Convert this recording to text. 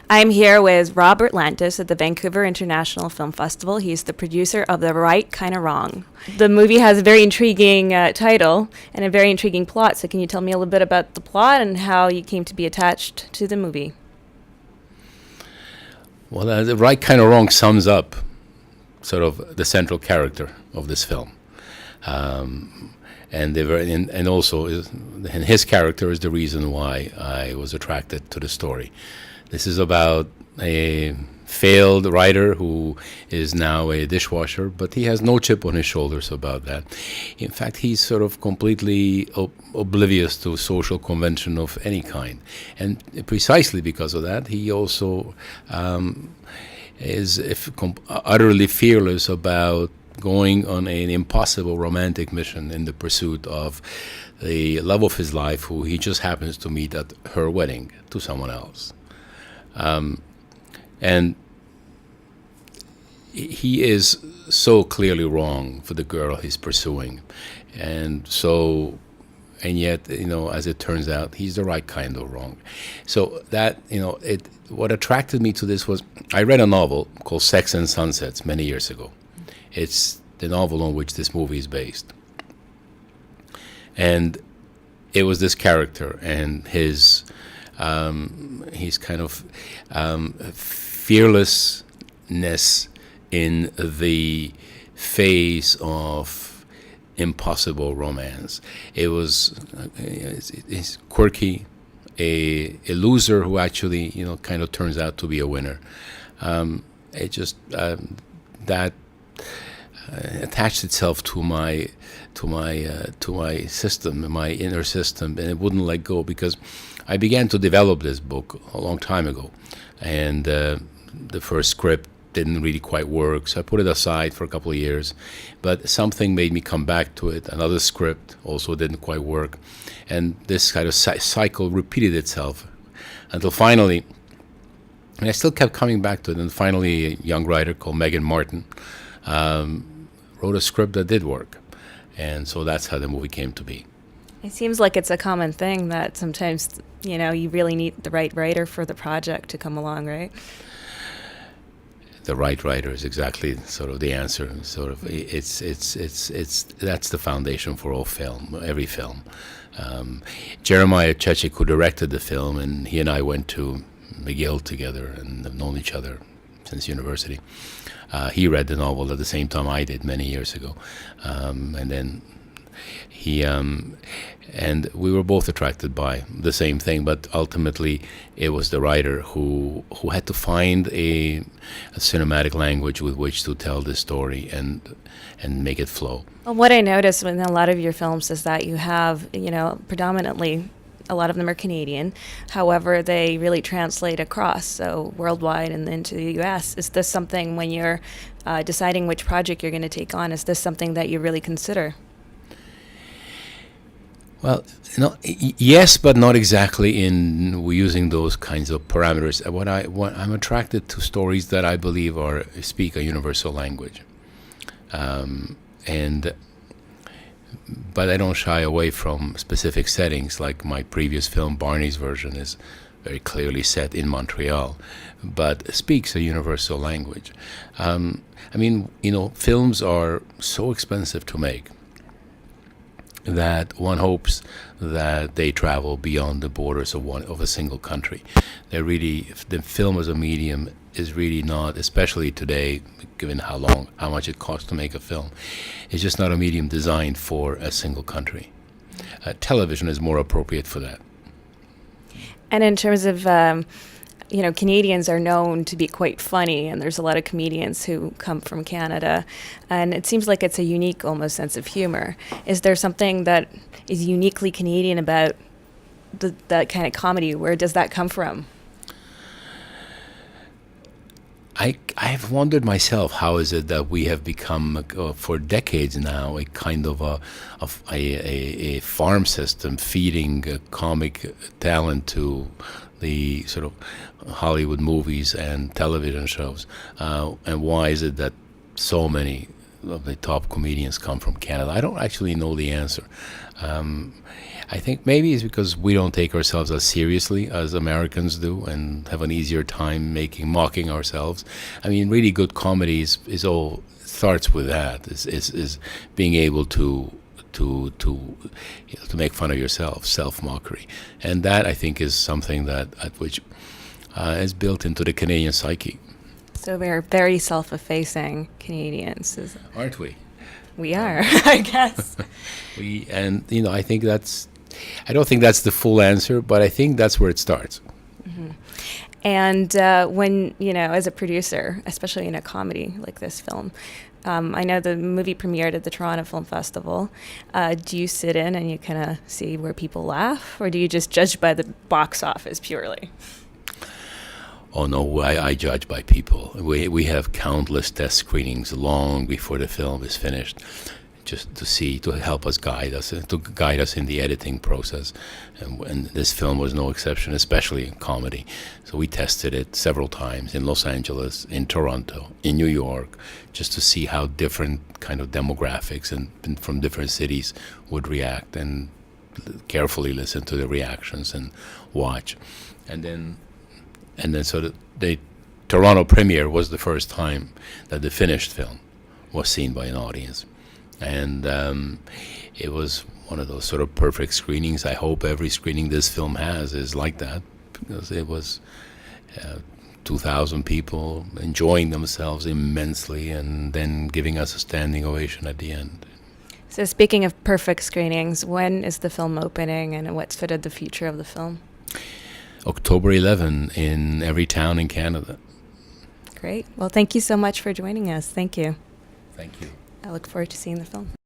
I'm here with Robert Lantos at the Vancouver International Film Festival. He's the producer of The Right Kinda Wrong. The movie has a very intriguing title and a very intriguing plot, so can you tell me a little bit about the plot and how you came to be attached to the movie? Well, The Right Kinda Wrong sums up sort of the central character of this film. And also and his character is the reason why I was attracted to the story. This is about a failed writer who is now a dishwasher, but he has no chip on his shoulders about that. In fact, he's sort of completely oblivious to social convention of any kind. And precisely because of that, he also is utterly fearless about going on an impossible romantic mission in the pursuit of the love of his life, who he just happens to meet at her wedding to someone else. And he is so clearly wrong for the girl he's pursuing. And yet, as it turns out, he's the right kind of wrong. So that, what attracted me to this was, I read a novel called Sex and Sunsets many years ago. It's the novel on which this movie is based. And it was this character and his kind of fearlessness in the face of impossible romance. It was it's quirky, a loser who actually kind of turns out to be a winner. It just that attached itself to my system, my inner system, and it wouldn't let go, because I began to develop this book a long time ago, and the first script didn't really quite work, so I put it aside for a couple of years. But something made me come back to it. Another script also didn't quite work, and this kind of cycle repeated itself until finally, and I still kept coming back to it, and finally a young writer called Megan Martin wrote a script that did work, and so that's how the movie came to be. It seems like it's a common thing that sometimes, you really need the right writer for the project to come along, right? The right writer is exactly sort of the answer. Sort of, it's that's the foundation for all film, every film. Jeremiah Chechik, who directed the film, and he and I went to McGill together and have known each other since university. He read the novel at the same time I did many years ago, and then he and we were both attracted by the same thing. But ultimately, it was the writer who had to find a cinematic language with which to tell this story and make it flow. Well, what I noticed in a lot of your films is that you have, predominantly, a lot of them are Canadian. However, they really translate across, so worldwide and into the U.S. Is this something, when you're deciding which project you're going to take on, is this something that you really consider? Well, yes, but not exactly in using those kinds of parameters. What I'm attracted to stories that I believe speak a universal language, but I don't shy away from specific settings. Like my previous film, Barney's version, is very clearly set in Montreal, but speaks a universal language. Films are so expensive to make that one hopes that they travel beyond the borders of a single country. The film as a medium is really not, especially today, given how much it costs to make a film, it's just not a medium designed for a single country. Television is more appropriate for that. And in terms of Canadians are known to be quite funny, and there's a lot of comedians who come from Canada, and it seems like it's a unique almost sense of humor. Is there something that is uniquely Canadian about that kind of comedy? Where does that come from? I've wondered myself, how is it that we have become, for decades now, a kind of a farm system feeding comic talent to the sort of Hollywood movies and television shows, and why is it that so many of the top comedians come from Canada. I don't actually know the answer. I think maybe it's because we don't take ourselves as seriously as Americans do, and have an easier time mocking ourselves. I mean, really good comedy is all starts with that. Is being able to make fun of yourself, self-mockery, and that I think is something that is built into the Canadian psyche. So we're very self-effacing Canadians, Aren't we? We are, I guess. I think I don't think that's the full answer, but I think that's where it starts. Mm-hmm. And when, as a producer, especially in a comedy like this film, I know the movie premiered at the Toronto Film Festival. Do you sit in and you kind of see where people laugh, or do you just judge by the box office purely? Oh no, I judge by people. We have countless test screenings long before the film is finished, just to help us guide us in the editing process. And this film was no exception, especially in comedy. So we tested it several times in Los Angeles, in Toronto, in New York, just to see how different kind of demographics and from different cities would react, and carefully listen to the reactions and watch. And then so the Toronto premiere was the first time that the finished film was seen by an audience. And it was one of those sort of perfect screenings. I hope every screening this film has is like that, because it was 2,000 people enjoying themselves immensely and then giving us a standing ovation at the end. So speaking of perfect screenings, when is the film opening, and what's sort of the future of the film? October 11 in every town in Canada. Great. Well, thank you so much for joining us. Thank you. Thank you. I look forward to seeing the film.